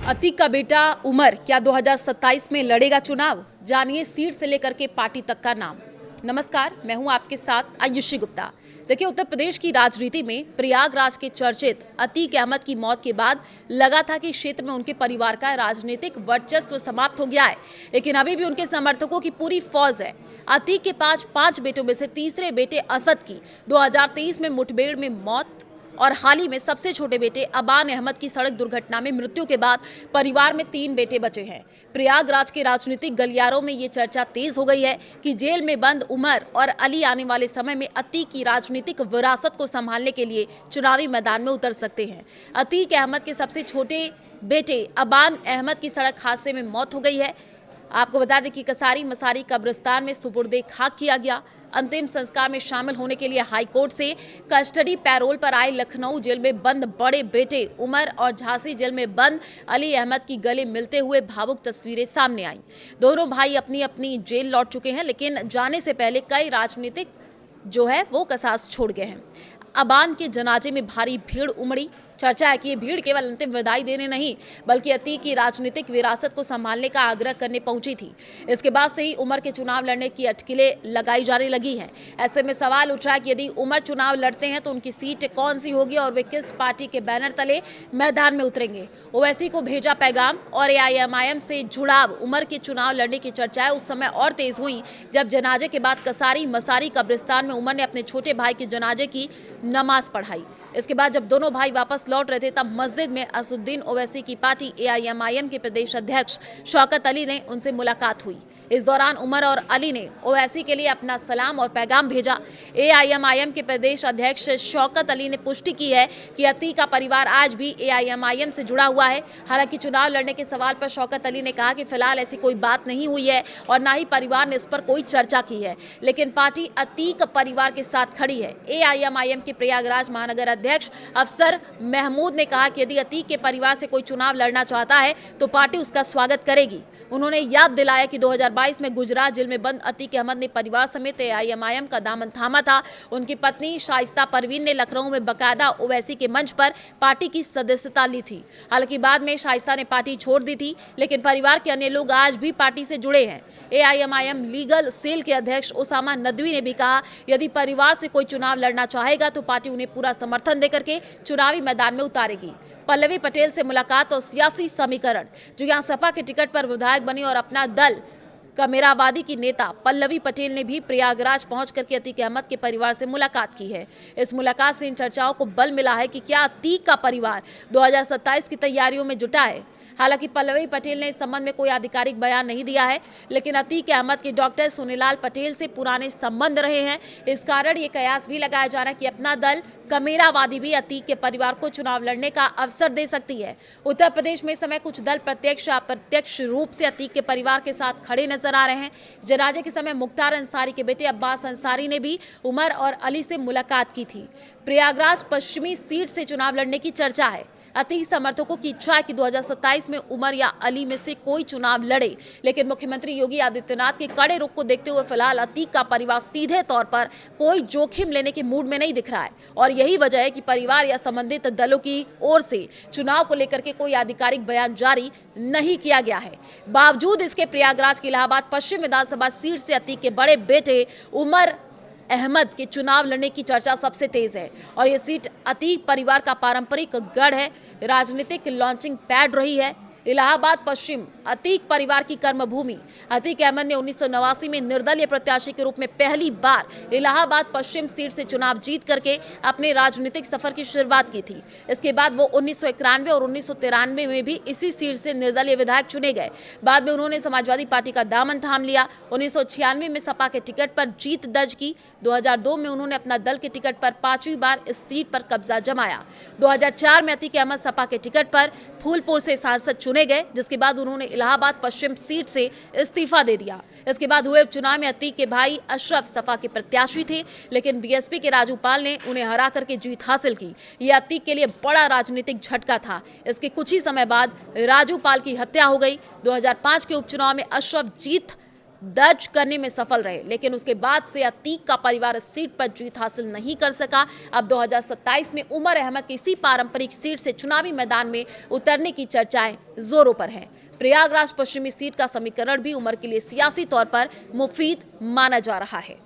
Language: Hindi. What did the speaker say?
अतीक का बेटा उमर क्या 2027 में लड़ेगा चुनाव? जानिए सीट से लेकर के पार्टी तक का नाम। नमस्कार, मैं हूं आपके साथ आयुषी गुप्ता। देखिए, उत्तर प्रदेश की राजनीति में प्रयागराज के चर्चित अतीक अहमद की मौत के बाद लगा था कि क्षेत्र में उनके परिवार का राजनीतिक वर्चस्व समाप्त हो गया है, लेकिन अभी भी उनके समर्थकों की पूरी फौज है। अतीक के पांच बेटों में से तीसरे बेटे असद की 2023 में मुठभेड़ में मौत और हाल ही में सबसे छोटे बेटे अबान अहमद की सड़क दुर्घटना में मृत्यु के बाद परिवार में 3 बेटे बचे हैं। प्रयागराज के राजनीतिक गलियारों में ये चर्चा तेज हो गई है कि जेल में बंद उमर और अली आने वाले समय में अतीक की राजनीतिक विरासत को संभालने के लिए चुनावी मैदान में उतर सकते हैं। अतीक अहमद के सबसे छोटे बेटे अबान अहमद की सड़क हादसे में मौत हो गई है। आपको बता दें कि कसारी मसारी कब्रिस्तान में सुपुर्दे खाक किया गया। अंतिम संस्कार में शामिल होने के लिए हाईकोर्ट से कस्टडी पैरोल पर आए लखनऊ जेल में बंद बड़े बेटे उमर और झांसी जेल में बंद अली अहमद की गले मिलते हुए भावुक तस्वीरें सामने आईं। दोनों भाई अपनी अपनी जेल लौट चुके हैं, लेकिन जाने से पहले कई राजनीतिक जो है वो कसास छोड़ गए हैं। अबान के जनाजे में भारी भीड़ उमड़ी। चर्चा है कि ये भीड़ केवल अंतिम विदाई देने नहीं बल्कि अतीक की राजनीतिक विरासत को संभालने का आग्रह करने पहुंची थी। इसके बाद से ही उमर के चुनाव लड़ने की अटकलें लगाई जाने लगी हैं। ऐसे में सवाल उठ रहा है कि यदि उमर चुनाव लड़ते हैं तो उनकी सीट कौन सी होगी और वे किस पार्टी के बैनर तले मैदान में उतरेंगे। ओवैसी को भेजा पैगाम और एआईएमआईएम से जुड़ाव। उमर के चुनाव लड़ने की चर्चाएं उस समय और तेज हुई जब जनाजे के बाद कसारी मसारी कब्रिस्तान में उमर ने अपने छोटे भाई के जनाजे की नमाज पढ़ाई। इसके बाद जब दोनों भाई वापस लौट रहे थे तब मस्जिद में असुद्दीन ओवैसी की पार्टी एआईएमआईएम के प्रदेश अध्यक्ष शौकत अली ने उनसे मुलाकात हुई। इस दौरान उमर और अली ने ओवैसी के लिए अपना सलाम और पैगाम भेजा। एआईएमआईएम के प्रदेश अध्यक्ष शौकत अली ने पुष्टि की है कि अतीक का परिवार आज भी एआईएमआईएम से जुड़ा हुआ है। हालांकि चुनाव लड़ने के सवाल पर शौकत अली ने कहा कि फिलहाल ऐसी कोई बात नहीं हुई है और न ही परिवार ने इस पर कोई चर्चा की है, लेकिन पार्टी अतीक परिवार के साथ खड़ी है। एआईएमआईएम के प्रयागराज महानगर अध्यक्ष अफसर महमूद ने कहा कि यदि अतीक के परिवार से कोई चुनाव लड़ना चाहता है तो पार्टी उसका स्वागत करेगी। उन्होंने याद दिलाया कि 2022 में गुजरात जेल में बंद अतीक अहमद ने परिवार समेत एआईएमआईएम का दामन थामा था। उनकी पत्नी शाइस्ता परवीन ने लखनऊ में बकायदा ओवैसी के मंच पर पार्टी की सदस्यता ली थी। हालांकि बाद में शाइस्ता ने पार्टी छोड़ दी थी, लेकिन परिवार के अन्य लोग आज भी पार्टी से जुड़े हैं। एआईएमआईएम लीगल सेल के अध्यक्ष उसामा नदवी ने भी कहा, यदि परिवार से कोई चुनाव लड़ना चाहेगा तो पार्टी उन्हें पूरा समर्थन देकर के चुनावी मैदान में उतारेगी। पल्लवी पटेल से मुलाकात और सियासी समीकरण। जो यहां सपा के टिकट पर विधायक बनी और अपना दल कमेराबादी की नेता पल्लवी पटेल ने भी प्रयागराज पहुंच करके अतीक अहमद के परिवार से मुलाकात की है। इस मुलाकात से इन चर्चाओं को बल मिला है कि क्या अतीक का परिवार 2027 की तैयारियों में जुटा है। हालांकि पल्लवी पटेल ने इस संबंध में कोई आधिकारिक बयान नहीं दिया है, लेकिन अतीक अहमद के डॉक्टर सुनीलाल पटेल से पुराने संबंध रहे हैं। इस कारण ये कयास भी लगाया जा रहा है कि अपना दल कमेरावादी भी अतीक के परिवार को चुनाव लड़ने का अवसर दे सकती है। उत्तर प्रदेश में इस समय कुछ दल प्रत्यक्ष या अप्रत्यक्ष रूप से अतीक के परिवार के साथ खड़े नजर आ रहे हैं। जनाजे के समय मुख्तार अंसारी के बेटे अब्बास अंसारी ने भी उमर और अली से मुलाकात की थी। प्रयागराज पश्चिमी सीट से चुनाव लड़ने की चर्चा है। अतीक समर्थकों की इच्छा है कि 2027 में उमर या अली में से कोई चुनाव लड़े, लेकिन मुख्यमंत्री योगी आदित्यनाथ के कड़े रुख को देखते हुए फिलहाल अतीक का परिवार सीधे तौर पर कोई जोखिम लेने के मूड में नहीं दिख रहा है और यही वजह है कि परिवार या संबंधित दलों की ओर से चुनाव को लेकर के कोई आधिकारिक बयान जारी नहीं किया गया है। बावजूद इसके प्रयागराज की इलाहाबाद पश्चिम विधानसभा सीट से अतीक के बड़े बेटे उमर अहमद के चुनाव लड़ने की चर्चा सबसे तेज है और ये सीट अतीक परिवार का पारंपरिक गढ़ है, राजनीतिक लॉन्चिंग पैड रही है। इलाहाबाद पश्चिम अतीक परिवार की कर्मभूमि। अतीक अहमद ने 1989 में निर्दलीय प्रत्याशी के रूप में पहली बार इलाहाबाद पश्चिम सीट से चुनाव जीत करके अपने राजनीतिक सफर की शुरुआत की थी। इसके बाद वो 1991 और 1993 में भी इसी सीट से निर्दलीय विधायक चुने गए। बाद में उन्होंने समाजवादी पार्टी का दामन थाम लिया। 1996 में सपा के टिकट पर जीत दर्ज की। 2002 में उन्होंने अपना दल के टिकट पर 5वीं बार इस सीट पर कब्जा जमाया। 2004 में अतीक अहमद सपा के टिकट पर फूलपुर से सांसद चुने गए, जिसके बाद उन्होंने इलाहाबाद पश्चिम सीट से इस्तीफा दे दिया। इसके बाद हुए उपचुनाव में अतीक के भाई अशरफ सपा के प्रत्याशी थे, लेकिन बीएसपी के राजू पाल ने उन्हें हरा करके जीत हासिल की। यह अतीक के लिए बड़ा राजनीतिक झटका था। इसके कुछ ही समय बाद राजू पाल की हत्या हो गई। 2005 के उपचुनाव में अशरफ जीत दर्ज करने में सफल रहे, लेकिन उसके बाद से अतीक का परिवार इस सीट पर जीत हासिल नहीं कर सका। अब 2027 में उमर अहमद की इसी पारंपरिक सीट से चुनावी मैदान में उतरने की चर्चाएं जोरों पर हैं। प्रयागराज पश्चिमी सीट का समीकरण भी उमर के लिए सियासी तौर पर मुफीद माना जा रहा है।